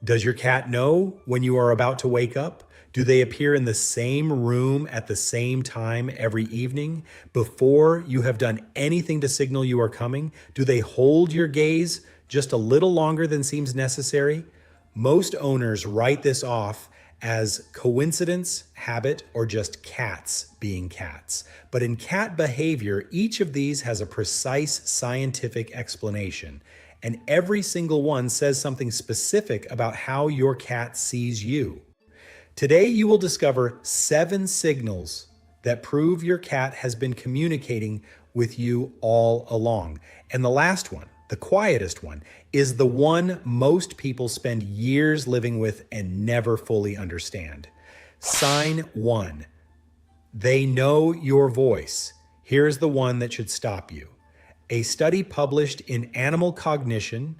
Does your cat know when you are about to wake up? Do they appear in the same room at the same time every evening? Before you have done anything to signal you are coming, do they hold your gaze just a little longer than seems necessary? Most owners write this off as coincidence, habit, or just cats being cats. But in cat behavior, each of these has a precise scientific explanation, and every single one says something specific about how your cat sees you. Today, you will discover 7 signals that prove your cat has been communicating with you all along. And the last one, the quietest one, is the one most people spend years living with and never fully understand. Sign 1. They know your voice. Here's the one that should stop you. A study published in Animal Cognition,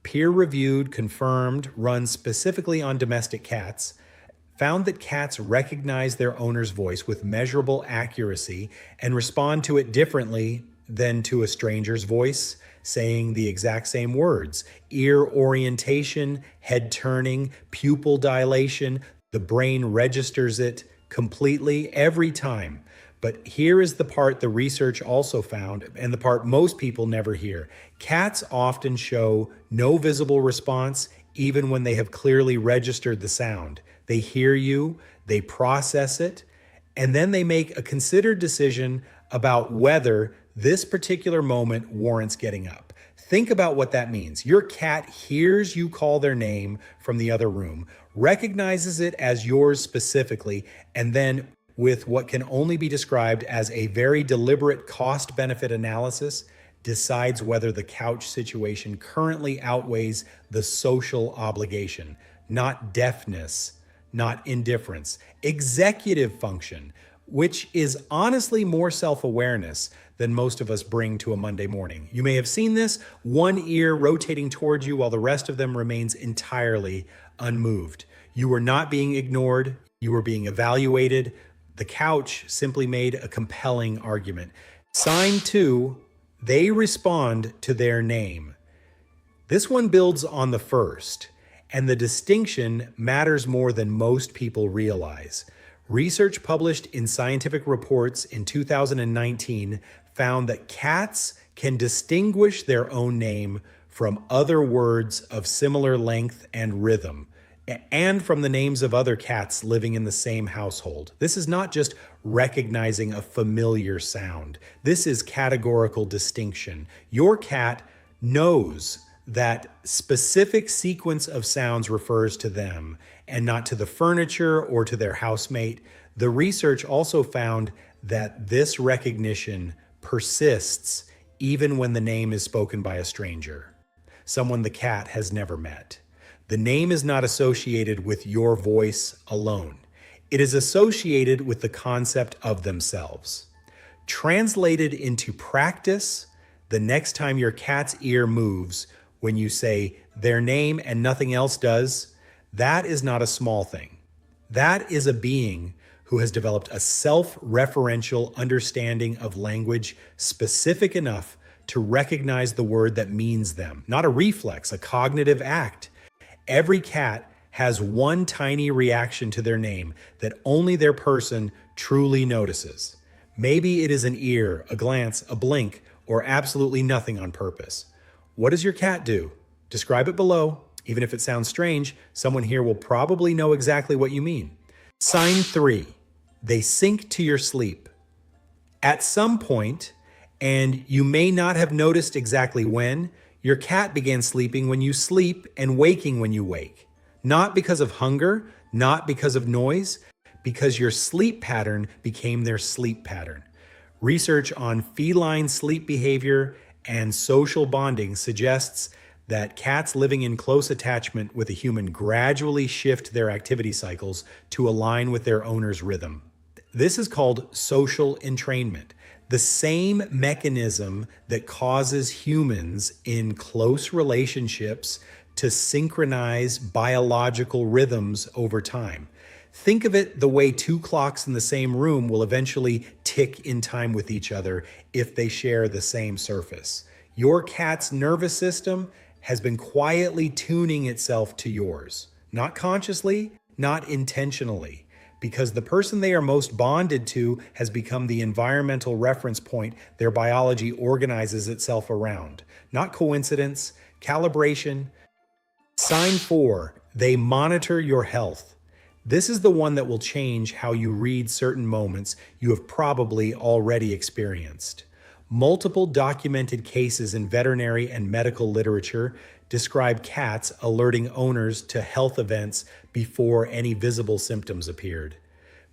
peer-reviewed, confirmed, run specifically on domestic cats, found that cats recognize their owner's voice with measurable accuracy and respond to it differently than to a stranger's voice, saying the exact same words. Ear orientation, head turning, pupil dilation, the brain registers it completely every time. But here is the part the research also found, and the part most people never hear. Cats often show no visible response, even when they have clearly registered the sound. They hear you, they process it, and then they make a considered decision about whether this particular moment warrants getting up. Think about what that means. Your cat hears you call their name from the other room, recognizes it as yours specifically, and then with what can only be described as a very deliberate cost-benefit analysis, decides whether the couch situation currently outweighs the social obligation, not deafness, not indifference. Executive function, which is honestly more self-awareness than most of us bring to a Monday morning. You may have seen this, one ear rotating towards you while the rest of them remains entirely unmoved. You were not being ignored, you were being evaluated. The couch simply made a compelling argument. Sign 2, they respond to their name. This one builds on the first, and the distinction matters more than most people realize. Research published in Scientific Reports in 2019 found that cats can distinguish their own name from other words of similar length and rhythm, and from the names of other cats living in the same household. This is not just recognizing a familiar sound. This is categorical distinction. Your cat knows that specific sequence of sounds refers to them and not to the furniture or to their housemate. The research also found that this recognition persists even when the name is spoken by a stranger, someone the cat has never met. The name is not associated with your voice alone. It is associated with the concept of themselves. Translated into practice, the next time your cat's ear moves, when you say their name and nothing else does, that is not a small thing. That is a being who has developed a self-referential understanding of language specific enough to recognize the word that means them, not a reflex, a cognitive act. Every cat has one tiny reaction to their name that only their person truly notices. Maybe it is an ear, a glance, a blink, or absolutely nothing on purpose. What does your cat do? Describe it below. Even if it sounds strange, someone here will probably know exactly what you mean. Sign 3, they sync to your sleep. At some point, and you may not have noticed exactly when, your cat began sleeping when you sleep and waking when you wake. Not because of hunger, not because of noise, because your sleep pattern became their sleep pattern. Research on feline sleep behavior and social bonding suggests that cats living in close attachment with a human gradually shift their activity cycles to align with their owner's rhythm. This is called social entrainment, the same mechanism that causes humans in close relationships to synchronize biological rhythms over time. Think of it the way 2 clocks in the same room will eventually tick in time with each other if they share the same surface. Your cat's nervous system has been quietly tuning itself to yours. Not consciously, not intentionally, because the person they are most bonded to has become the environmental reference point their biology organizes itself around. Not coincidence, calibration. Sign 4, they monitor your health. This is the one that will change how you read certain moments you have probably already experienced. Multiple documented cases in veterinary and medical literature describe cats alerting owners to health events before any visible symptoms appeared,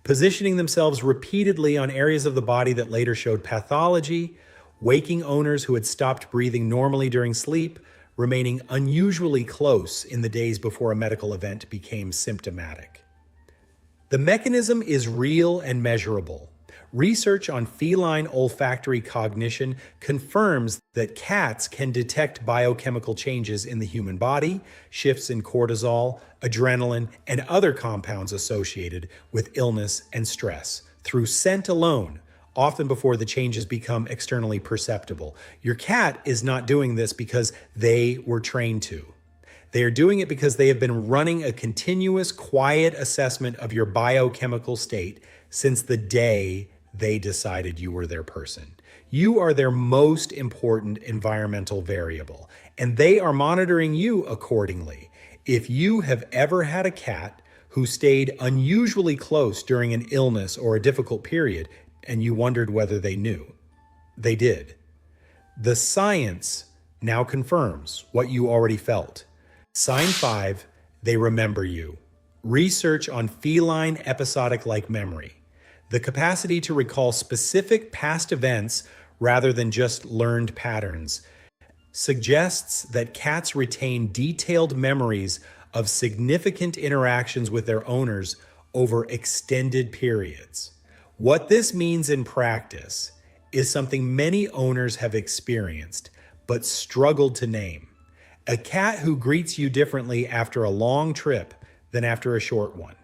positioning themselves repeatedly on areas of the body that later showed pathology, waking owners who had stopped breathing normally during sleep, remaining unusually close in the days before a medical event became symptomatic. The mechanism is real and measurable. Research on feline olfactory cognition confirms that cats can detect biochemical changes in the human body, shifts in cortisol, adrenaline, and other compounds associated with illness and stress through scent alone, often before the changes become externally perceptible. Your cat is not doing this because they were trained to. They are doing it because they have been running a continuous, quiet assessment of your biochemical state since the day they decided you were their person. You are their most important environmental variable, and they are monitoring you accordingly. If you have ever had a cat who stayed unusually close during an illness or a difficult period, and you wondered whether they knew, they did. The science now confirms what you already felt. Sign 5, they remember you. Research on feline episodic-like memory, the capacity to recall specific past events rather than just learned patterns, suggests that cats retain detailed memories of significant interactions with their owners over extended periods. What this means in practice is something many owners have experienced but struggled to name. A cat who greets you differently after a long trip than after a short one.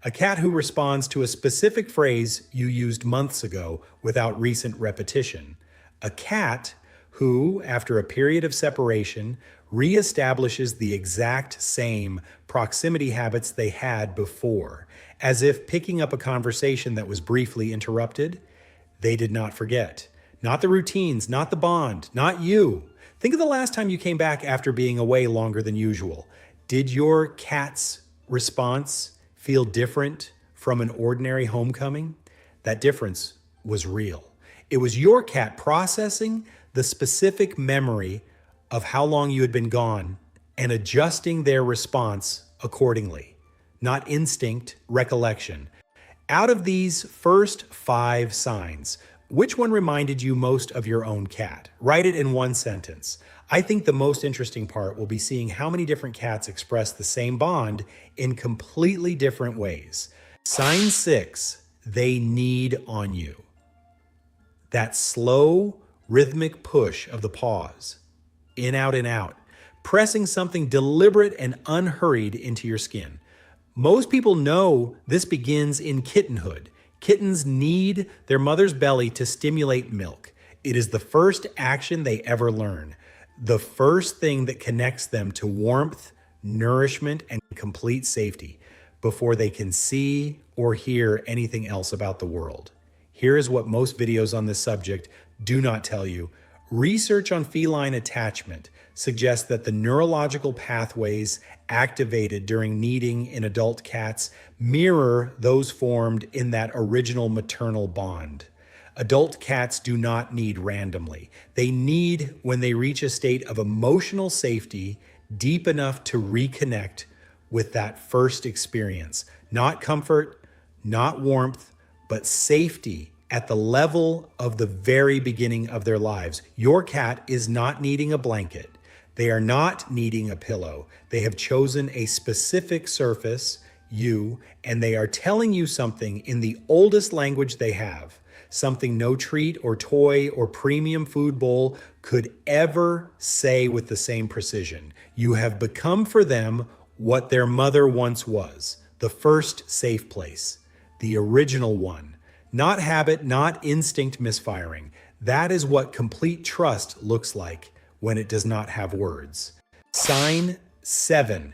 A cat who responds to a specific phrase you used months ago without recent repetition. A cat who, after a period of separation, reestablishes the exact same proximity habits they had before, as if picking up a conversation that was briefly interrupted. They did not forget. Not the routines, not the bond, not you. Think of the last time you came back after being away longer than usual. Did your cat's response feel different from an ordinary homecoming? That difference was real. It was your cat processing the specific memory of how long you had been gone and adjusting their response accordingly, not instinct, recollection. Out of these first 5 signs, which one reminded you most of your own cat? Write it in one sentence. I think the most interesting part will be seeing how many different cats express the same bond in completely different ways. Sign 6, they need on you. That slow, rhythmic push of the paws, in, out, pressing something deliberate and unhurried into your skin. Most people know this begins in kittenhood. Kittens need their mother's belly to stimulate milk. It is the first action they ever learn, the first thing that connects them to warmth, nourishment, and complete safety before they can see or hear anything else about the world. Here is what most videos on this subject do not tell you. Research on feline attachment suggests that the neurological pathways activated during kneading in adult cats mirror those formed in that original maternal bond. Adult cats do not knead randomly. They knead when they reach a state of emotional safety deep enough to reconnect with that first experience. Not comfort, not warmth, but safety at the level of the very beginning of their lives. Your cat is not needing a blanket. They are not needing a pillow. They have chosen a specific surface, you, and they are telling you something in the oldest language they have, something no treat or toy or premium food bowl could ever say with the same precision. You have become for them what their mother once was, the first safe place, the original one. Not habit, not instinct misfiring. That is what complete trust looks like when it does not have words. Sign 7,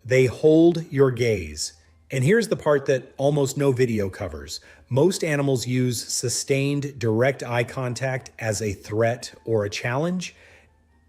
they hold your gaze. And here's the part that almost no video covers. Most animals use sustained direct eye contact as a threat or a challenge.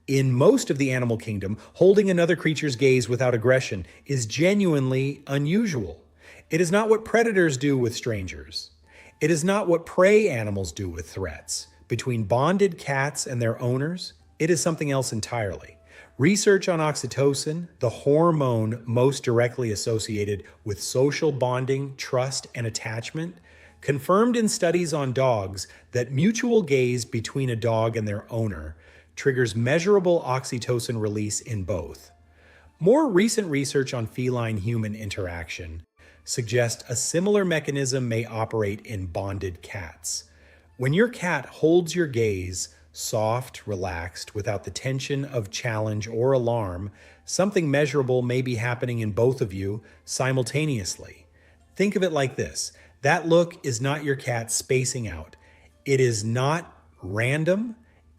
In most of the animal kingdom, holding another creature's gaze without aggression is genuinely unusual. It is not what predators do with strangers. It is not what prey animals do with threats. Between bonded cats and their owners, it is something else entirely. Research on oxytocin, the hormone most directly associated with social bonding, trust, and attachment, confirmed in studies on dogs that mutual gaze between a dog and their owner triggers measurable oxytocin release in both. More recent research on feline-human interaction suggests a similar mechanism may operate in bonded cats. When your cat holds your gaze, soft, relaxed, without the tension of challenge or alarm, something measurable may be happening in both of you simultaneously. Think of it like this. That look is not your cat spacing out. It is not random.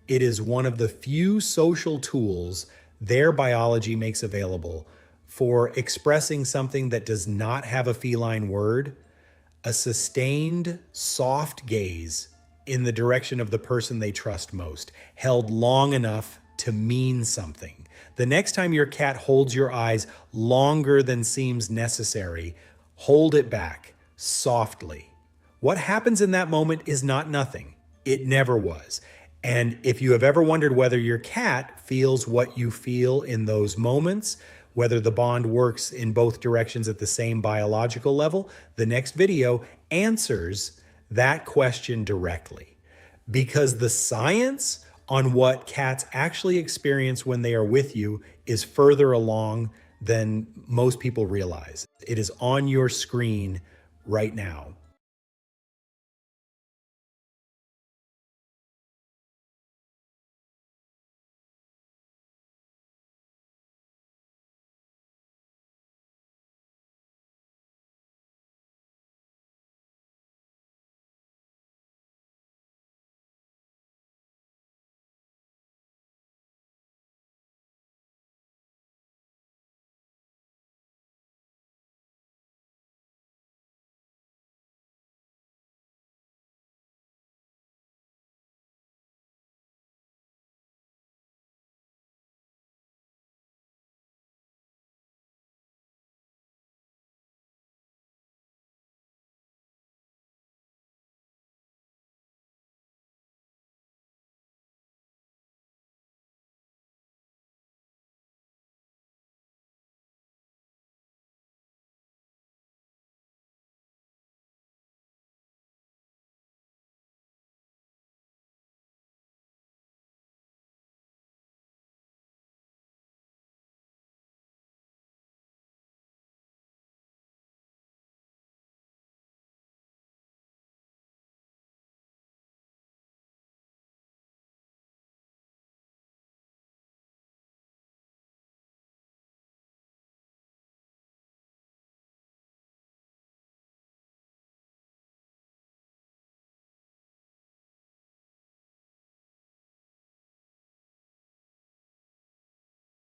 It is one of the few social tools their biology makes available for expressing something that does not have a feline word, a sustained, soft gaze in the direction of the person they trust most, held long enough to mean something. The next time your cat holds your eyes longer than seems necessary, hold it back softly. What happens in that moment is not nothing. It never was. And if you have ever wondered whether your cat feels what you feel in those moments, whether the bond works in both directions at the same biological level, the next video answers that question directly. Because the science on what cats actually experience when they are with you is further along than most people realize. It is on your screen right now.